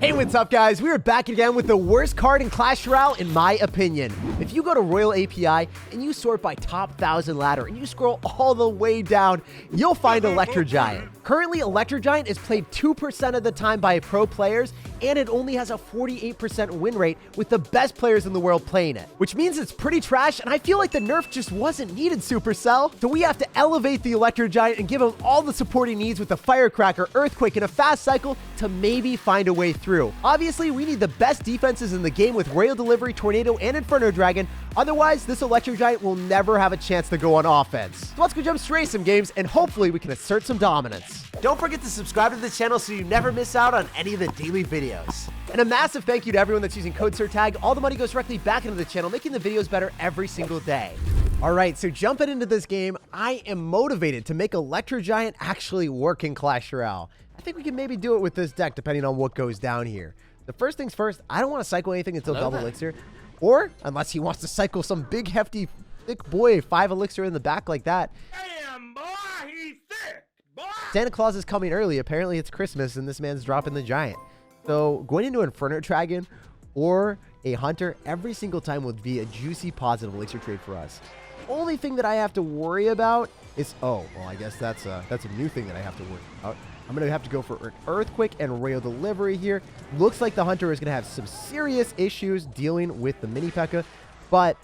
Hey, what's up, guys? We are back again with the worst card in Clash Royale, in my opinion. If you go to Royale API and you sort by top 1,000 ladder and you scroll all the way down, you'll find Electro Giant. Currently, Electro Giant is played 2% of the time by pro players, and it only has a 48% win rate with the best players in the world playing it, which means it's pretty trash, and I feel like the nerf just wasn't needed, Supercell. So we have to elevate the Electro Giant and give him all the support he needs with a firecracker, earthquake, and a fast cycle to maybe find a way through. Obviously, we need the best defenses in the game with Royale Delivery, Tornado, and Inferno Dragon. Otherwise, this Electro Giant will never have a chance to go on offense. So let's go jump straight some games, and hopefully we can assert some dominance. Don't forget to subscribe to the channel so you never miss out on any of the daily videos. And a massive thank you to everyone that's using code SirTag. All the money goes directly back into the channel, making the videos better every single day. All right, so jumping into this game, I am motivated to make Electro Giant actually work in Clash Royale. I think we can maybe do it with this deck, depending on what goes down here. The first things first, I don't want to cycle anything until double elixir. Or, unless he wants to cycle some big, hefty, thick boy, 5 elixir in the back like that. Damn, boy, he's thick, boy. Santa Claus is coming early. Apparently, it's Christmas, and this man's dropping the Giant. So, going into Inferno Dragon or a Hunter every single time would be a juicy, positive elixir trade for us. Only thing that I have to worry about is, oh, well, I guess that's a new thing that I have to worry about. I'm going to have to go for an Earthquake and Royale Delivery here. Looks like the Hunter is going to have some serious issues dealing with the Mini P.E.K.K.A. But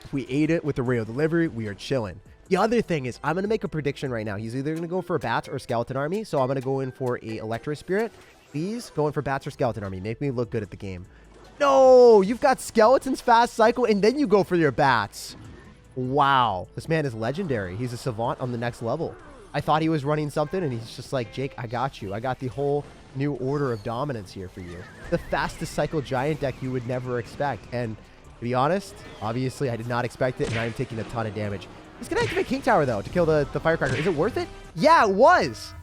if we ate it with the Royale Delivery, we are chilling. The other thing is, I'm going to make a prediction right now. He's either going to go for Bats or Skeleton Army. So I'm going to go in for a Electro Spirit. Please go in for Bats or Skeleton Army. Make me look good at the game. No, you've got Skeletons fast cycle, and then you go for your Bats. Wow. This man is legendary. He's a savant on the next level. I thought he was running something, and he's just like, Jake, I got you. I got the whole new order of dominance here for you. The fastest cycle Giant deck you would never expect. And to be honest, obviously, I did not expect it, and I am taking a ton of damage. He's going to activate King Tower, though, to kill the Firecracker. Is it worth it? Yeah, it was.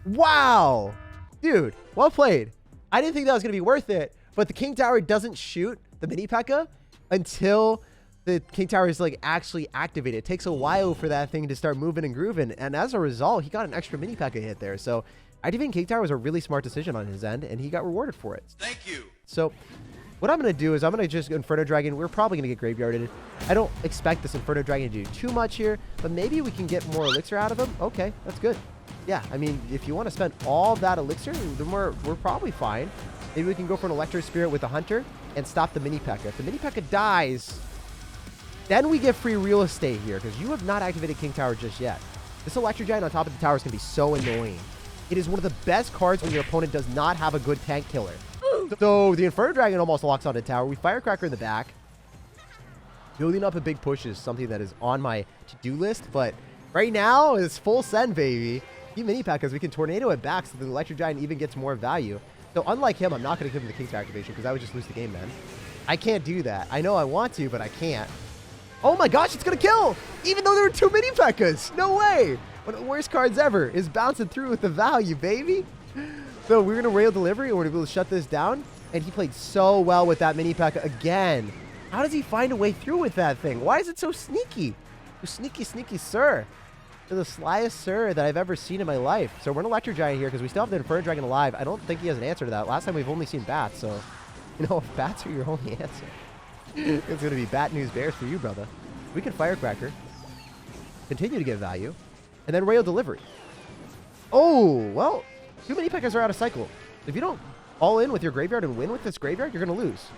Wow. Dude, well played. I didn't think that was going to be worth it, but the King Tower doesn't shoot the Mini P.E.K.K.A. until the King Tower is like actually activated. It takes a while for that thing to start moving and grooving, and as a result, he got an extra Mini P.E.K.K.A. hit there. So activating King Tower was a really smart decision on his end, and he got rewarded for it. Thank you. So what I'm going to do is I'm going to just Inferno Dragon. We're probably going to get graveyarded. I don't expect this Inferno Dragon to do too much here, but maybe we can get more elixir out of him. Okay, that's good. Yeah, I mean, if you want to spend all that elixir, then we're probably fine. Maybe we can go for an Electro Spirit with a Hunter and stop the Mini P.E.K.K.A. If the Mini P.E.K.K.A. dies, then we get free real estate here, because you have not activated King Tower just yet. This Electro Giant on top of the tower is going to be so annoying. It is one of the best cards when your opponent does not have a good tank killer. So the Inferno Dragon almost locks on the tower. We Firecracker in the back. Building up a big push is something that is on my to-do list, but right now is full send, baby. He Mini P.E.K.K.A. we can Tornado it back so the Electro Giant even gets more value. So unlike him, I'm not going to give him the King Tower activation because I would just lose the game then. I can't do that. I know I want to, but I can't. Oh my gosh, it's going to kill! Even though there were 2 Mini P.E.K.K.A.s! No way! One of the worst cards ever is bouncing through with the value, baby! So we're going to Royale Delivery, and we're going to be able to shut this down. And he played so well with that Mini P.E.K.K.A. again. How does he find a way through with that thing? Why is it so sneaky? You sneaky, sneaky sir. You're the slyest sir that I've ever seen in my life. So we're an Electro Giant here because we still have the Inferno Dragon alive. I don't think he has an answer to that. Last time we've only seen Bats, so, you know, if Bats are your only answer, it's going to be Bat News Bears for you, brother. We can Firecracker, continue to get value, and then Royale Delivery. Oh, well, 2 Mini P.E.K.K.A.s are out of cycle. If you don't all in with your graveyard and win with this graveyard, you're going to lose. So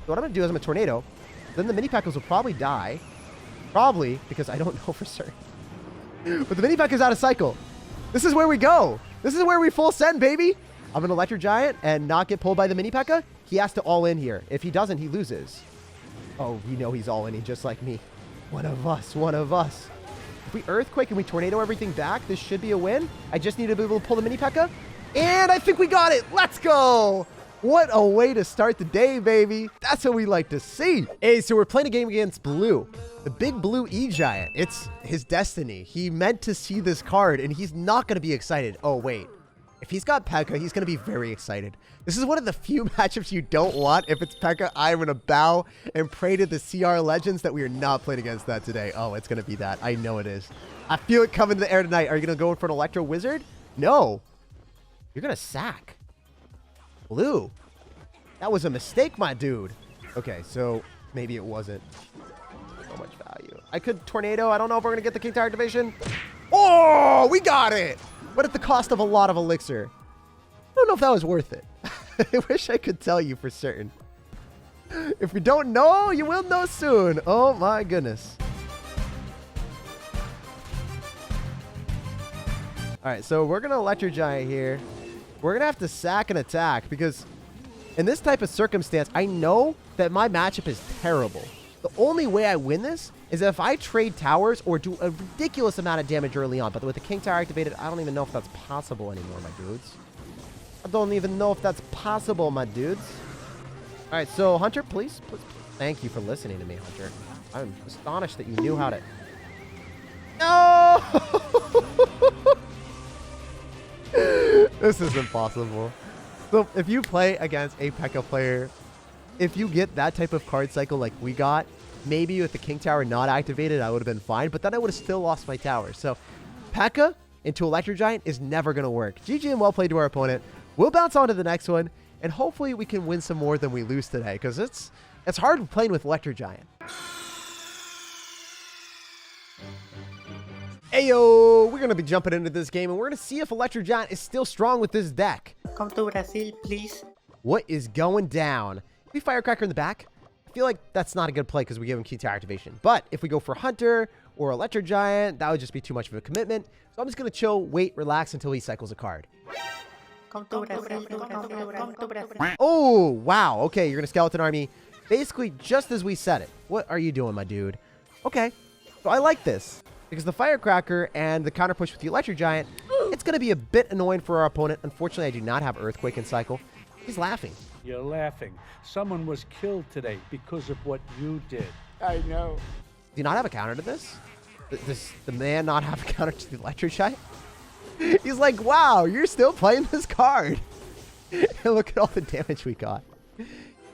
what I'm going to do is I'm going to Tornado. Then the Mini P.E.K.K.A.s will probably die. Probably, because I don't know for certain. But the Mini P.E.K.K.A. is out of cycle. This is where we go. This is where we full send, baby. I'm an Electro Giant and not get pulled by the Mini P.E.K.K.A. He has to all in here. If he doesn't, he loses. Oh, you know he's all in. He's just like me. One of us. One of us. If we Earthquake and we Tornado everything back, this should be a win. I just need to be able to pull the Mini P.E.K.K.A. And I think we got it. Let's go. What a way to start the day, baby. That's what we like to see. Hey, so we're playing a game against Blue. The big blue E-Giant. It's his destiny. He meant to see this card, and he's not going to be excited. Oh, wait. If he's got P.E.K.K.A., he's going to be very excited. This is one of the few matchups you don't want. If it's P.E.K.K.A., I'm going to bow and pray to the CR legends that we are not playing against that today. Oh, it's going to be that. I know it is. I feel it coming to the air tonight. Are you going to go for an Electro Wizard? No. You're going to sack. Blue. That was a mistake, my dude. Okay, so maybe it wasn't. So much value. I could tornado. I don't know if we're going to get the King Tower activation. Oh, we got it. But at the cost of a lot of elixir. I don't know if that was worth it. I wish I could tell you for certain. If you don't know, you will know soon. Oh my goodness. All right, so we're going to Electro Giant here. We're going to have to sack and attack because in this type of circumstance, I know that my matchup is terrible. The only way I win this is if I trade towers or do a ridiculous amount of damage early on. But with the King Tower activated, I don't even know if that's possible anymore, my dudes. I don't even know if that's possible, my dudes. All right, so Hunter, please. Thank you for listening to me, Hunter. I'm astonished that you knew how to... No! This is impossible. So if you play against a P.E.K.K.A player, if you get that type of card cycle like we got, maybe with the King Tower not activated, I would have been fine, but then I would have still lost my tower. So P.E.K.K.A into Electro Giant is never going to work. GG and well played to our opponent. We'll bounce on to the next one, and hopefully we can win some more than we lose today, because it's hard playing with Electro Giant. Ayo, we're going to be jumping into this game, and we're going to see if Electro Giant is still strong with this deck. Come to Brazil, please. What is going down? We Firecracker in the back. I feel like that's not a good play because we give him King Tower activation. But if we go for Hunter or Electro Giant, that would just be too much of a commitment. So I'm just going to chill, wait, relax until he cycles a card. Come to Brazil, come to Brazil. Oh, wow. Okay, you're going to Skeleton Army. Basically, just as we said it. What are you doing, my dude? Okay, so I like this. Because the Firecracker and the counter push with the Electro Giant, it's going to be a bit annoying for our opponent. Unfortunately, I do not have Earthquake in cycle. He's laughing. You're laughing. Someone was killed today because of what you did. I know. Do you not have a counter to this? Does the man not have a counter to the Electro Giant? He's like, wow, you're still playing this card. Look at all the damage we got.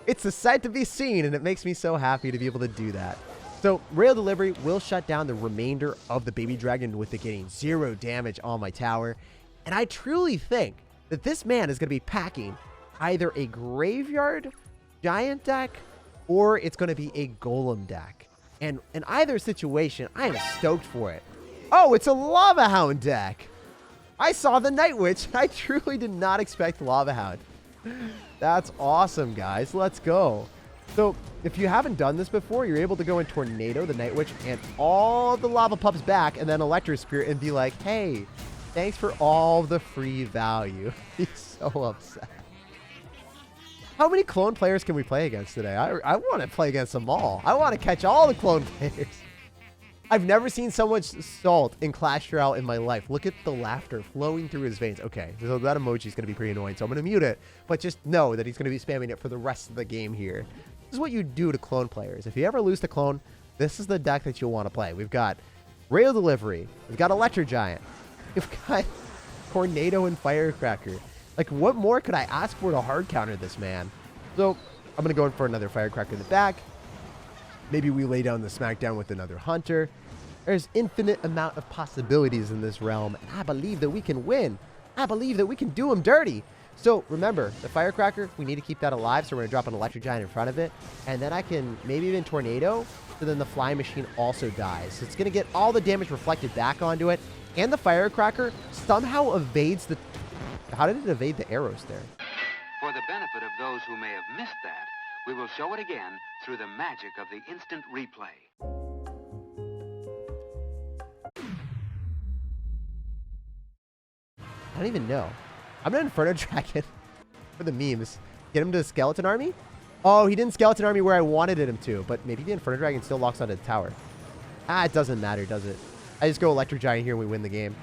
It's a sight to be seen, and it makes me so happy to be able to do that. So, Rail Delivery will shut down the remainder of the Baby Dragon with it getting 0 damage on my tower. And I truly think that this man is going to be packing either a Graveyard Giant deck or it's going to be a Golem deck. And in either situation, I am stoked for it. Oh, it's a Lava Hound deck. I saw the Night Witch. I truly did not expect Lava Hound. That's awesome, guys. Let's go. So, if you haven't done this before, you're able to go in Tornado, the Night Witch, and all the Lava Pups back, and then Electro Spirit, and be like, hey, thanks for all the free value. He's so upset. How many clone players can we play against today? I want to play against them all. I want to catch all the clone players. I've never seen so much salt in Clash Royale in my life. Look at the laughter flowing through his veins. Okay, so that emoji is going to be pretty annoying, so I'm going to mute it. But just know that he's going to be spamming it for the rest of the game here. This is what you do to clone players. If you ever lose to clone, this is the deck that you'll want to play. We've got Rail Delivery. We've got Electro Giant. We've got Tornado and Firecracker. Like, what more could I ask for to hard counter this man? So, I'm going to go in for another Firecracker in the back. Maybe we lay down the smackdown with another Hunter. There's infinite amount of possibilities in this realm, and I believe that we can win. I believe that we can do them dirty. So remember, the Firecracker, we need to keep that alive, so we're going to drop an Electro Giant in front of it, and then I can maybe even Tornado, so then the Flying Machine also dies. So it's going to get all the damage reflected back onto it, and the Firecracker somehow evades the... How did it evade the arrows there? For the benefit of those who may have missed that, we will show it again through the magic of the instant replay. I don't even know. I'm going to Inferno Dragon for the memes. Get him to the Skeleton Army? Oh, he didn't Skeleton Army where I wanted him to, but maybe the Inferno Dragon still locks onto the tower. Ah, it doesn't matter, does it? I just go Electric Giant here and we win the game.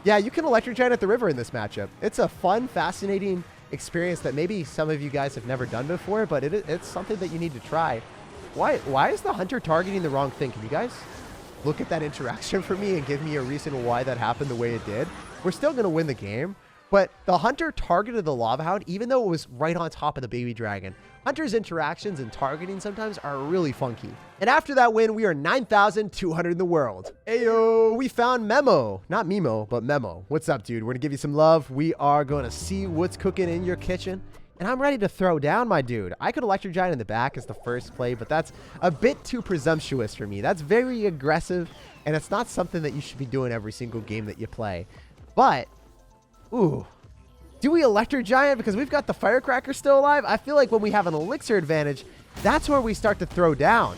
Yeah, you can Electric Giant at the river in this matchup. It's a fun, fascinating experience that maybe some of you guys have never done before, but it's something that you need to try. Why is the Hunter targeting the wrong thing? Can you guys look at that interaction for me and give me a reason why that happened the way it did? We're still going to win the game, but the Hunter targeted the Lava Hound even though it was right on top of the Baby Dragon. Hunter's interactions and targeting sometimes are really funky. And after that win, we are 9,200 in the world. Ayo, we found Memo. Not Memo, but Memo. What's up, dude? We're going to give you some love. We are going to see what's cooking in your kitchen. And I'm ready to throw down, my dude. I could Electro Giant in the back as the first play, but that's a bit too presumptuous for me. That's very aggressive, and it's not something that you should be doing every single game that you play. But, ooh, do we Electro Giant because we've got the Firecracker still alive? I feel like when we have an Elixir advantage, that's where we start to throw down.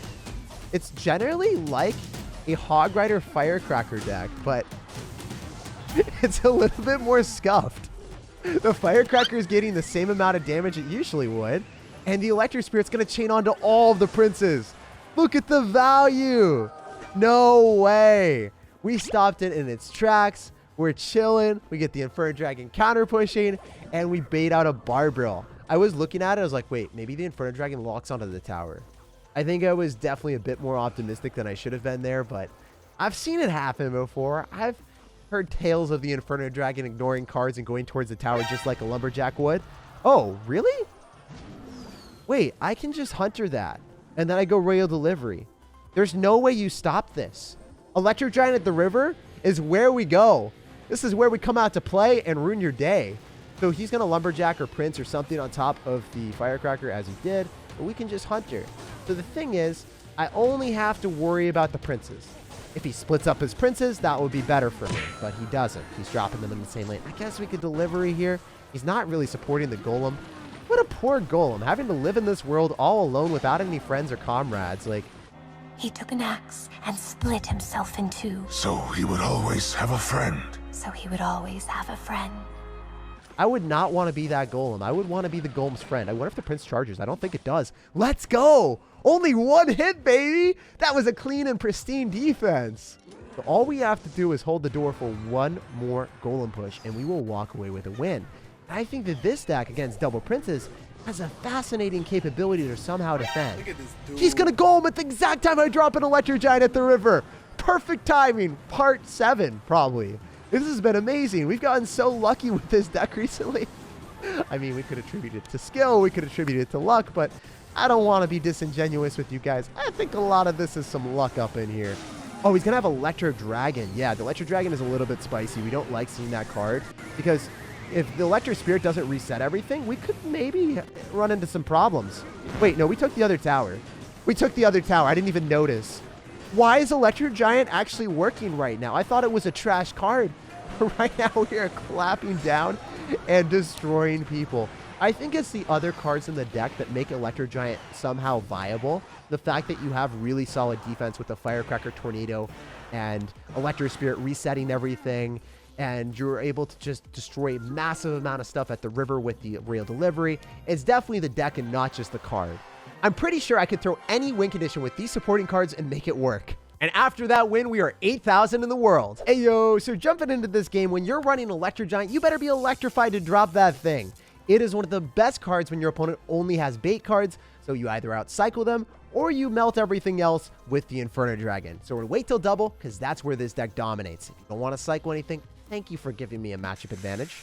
It's generally like a Hog Rider Firecracker deck, but it's a little bit more scuffed. The Firecracker is getting the same amount of damage it usually would, and the Electro Spirit's going to chain onto all of the princes. Look at the value. No way. We stopped it in its tracks. We're chilling. We get the Inferno Dragon counter pushing, and we bait out a Barbarill. I was looking at it. I was like, wait, maybe the Inferno Dragon locks onto the tower. I think I was definitely a bit more optimistic than I should have been there, but I've seen it happen before. I've heard tales of the Inferno Dragon ignoring cards and going towards the tower just like a Lumberjack would. Oh, really? Wait, I can just Hunter that, and then I go Royal Delivery. There's no way you stop this. Electro Giant at the river is where we go. This is where we come out to play and ruin your day. So he's going to Lumberjack or Prince or something on top of the Firecracker as he did, but we can just Hunter. So the thing is, I only have to worry about the princes. If he splits up his princes, that would be better for me, but he doesn't. He's dropping them in the same lane. I guess we could Delivery here. He's not really supporting the Golem. What a poor Golem, having to live in this world all alone without any friends or comrades. Like, he took an axe and split himself in two. So he would always have a friend. So he would always have a friend. I would not want to be that Golem. I would want to be the Golem's friend. I wonder if the Prince charges. I don't think it does. Let's go. Only one hit, baby. That was a clean and pristine defense. So all we have to do is hold the door for one more Golem push, and we will walk away with a win. I think that this deck against double Princes has a fascinating capability to somehow defend. Look at this dude. He's going to Golem at the exact time I drop an Electro Giant at the river. Perfect timing. Part 7, probably. This has been amazing. We've gotten so lucky with this deck recently. I mean, we could attribute it to skill. We could attribute it to luck, but I don't want to be disingenuous with you guys. I think a lot of this is some luck up in here. Oh, he's going to have Electro Dragon. Yeah, the Electro Dragon is a little bit spicy. We don't like seeing that card because if the Electro Spirit doesn't reset everything, we could maybe run into some problems. Wait, no, we took the other tower. We took the other tower. I didn't even notice. Why is Electro Giant actually working right now? I thought it was a trash card. Right now we are clapping down and destroying people. I think it's the other cards in the deck that make Electro Giant somehow viable. The fact that you have really solid defense with the Firecracker Tornado and Electro Spirit resetting everything, and you're able to just destroy a massive amount of stuff at the river with the Royal Delivery. It's definitely the deck and not just the card. I'm pretty sure I could throw any win condition with these supporting cards and make it work. And after that win, we are 8,000 in the world. Hey, yo, so jumping into this game, when you're running Electro Giant, you better be electrified to drop that thing. It is one of the best cards when your opponent only has bait cards, so you either outcycle them or you melt everything else with the Inferno Dragon. So we're gonna wait till double, because that's where this deck dominates. If you don't want to cycle anything, thank you for giving me a matchup advantage.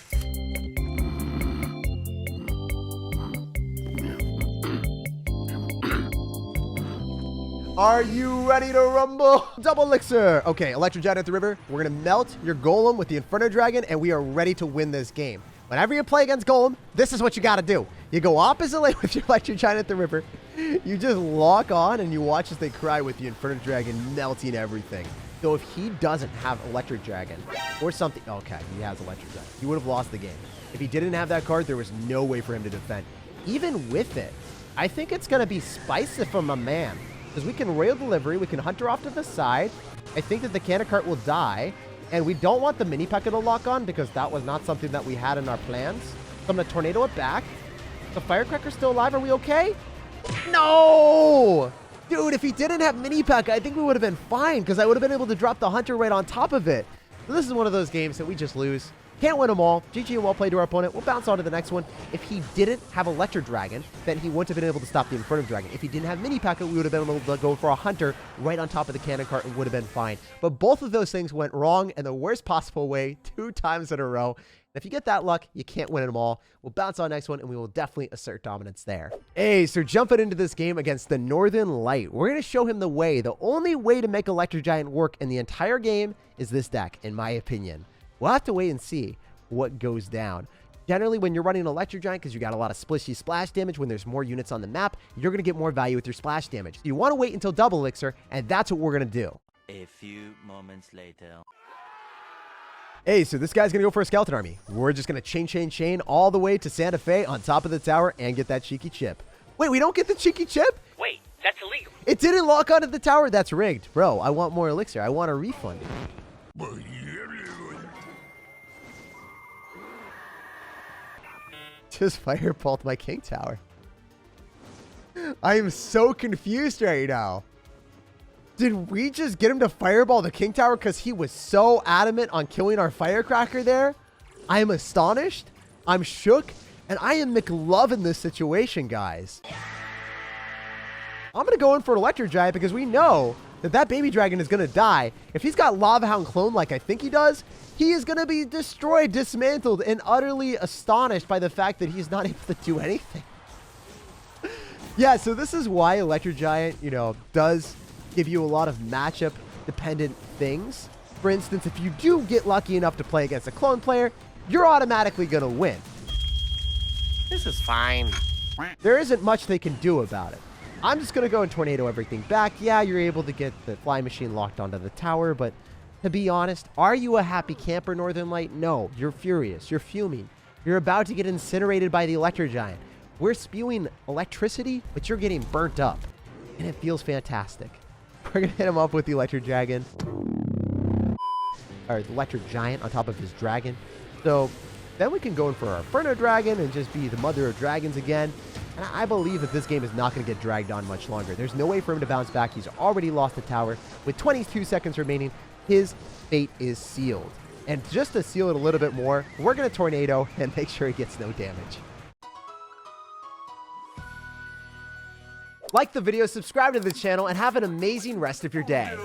Are you ready to rumble? Double Elixir. Okay, Electro Giant at the river. We're going to melt your Golem with the Inferno Dragon, and we are ready to win this game. Whenever you play against Golem, this is what you got to do. You go opposite lane with your Electro Giant at the river. You just lock on, and you watch as they cry with the Inferno Dragon melting everything. So if he doesn't have Electric Dragon or something... Okay, he has Electric Dragon. He would have lost the game. If he didn't have that card, there was no way for him to defend. Even with it, I think it's going to be spicy from a man. Because we can Royal Delivery, we can Hunter off to the side. I think that the Cannon Cart will die. And we don't want the Mini P.E.K.K.A to lock on because that was not something that we had in our plans. So I'm going to Tornado it back. The Firecracker's still alive. Are we okay? No! Dude, if he didn't have Mini P.E.K.K.A, I think we would have been fine because I would have been able to drop the Hunter right on top of it. So this is one of those games that we just lose. Can't win them all. GG and well played to our opponent. We'll bounce on to the next one. If he didn't have Electro Dragon, then he wouldn't have been able to stop the Inferno Dragon. If he didn't have Mini P.E.K.K.A, we would have been able to go for a Hunter right on top of the Cannon Cart and would have been fine. But both of those things went wrong in the worst possible way 2 times in a row. If you get that luck, you can't win them all. We'll bounce on the next one, and we will definitely assert dominance there. Hey, so jumping into this game against the Northern Light, we're going to show him the way. The only way to make Electro Giant work in the entire game is this deck, in my opinion. We'll have to wait and see what goes down. Generally, when you're running an Electro Giant, because you got a lot of splishy splash damage when there's more units on the map, you're going to get more value with your splash damage. You want to wait until double elixir, and that's what we're going to do. A few moments later. Hey, so this guy's going to go for a skeleton army. We're just going to chain all the way to Santa Fe on top of the tower and get that cheeky chip. Wait, we don't get the cheeky chip? Wait, that's illegal. It didn't lock onto the tower? That's rigged. Bro, I want more elixir. I want a refund. Just fireballed my king tower. I am so confused right now. Did we just get him to fireball the king tower because he was so adamant on killing our firecracker there? I am astonished. I'm shook. And I am McLovin this situation, guys. I'm going to go in for an Electro Giant because we know that that baby dragon is going to die. If he's got Lava Hound clone like I think he does, he is going to be destroyed, dismantled, and utterly astonished by the fact that he's not able to do anything. Yeah, so this is why Electro Giant, you know, does give you a lot of matchup dependent things. For instance, if you do get lucky enough to play against a clone player, you're automatically going to win. This is fine. There isn't much they can do about it. I'm just going to go and tornado everything back. Yeah, you're able to get the fly machine locked onto the tower, but to be honest, are you a happy camper, Northern Light? No, you're furious. You're fuming. You're about to get incinerated by the Electro Giant. We're spewing electricity, but you're getting burnt up, and it feels fantastic. We're going to hit him up with the Electro Dragon, or the Electro Giant on top of his dragon. So then we can go in for our Inferno Dragon and just be the mother of dragons again. And I believe that this game is not going to get dragged on much longer. There's no way for him to bounce back. He's already lost the tower. With 22 seconds remaining, his fate is sealed. And just to seal it a little bit more, we're going to tornado and make sure he gets no damage. Like the video, subscribe to the channel, and have an amazing rest of your day.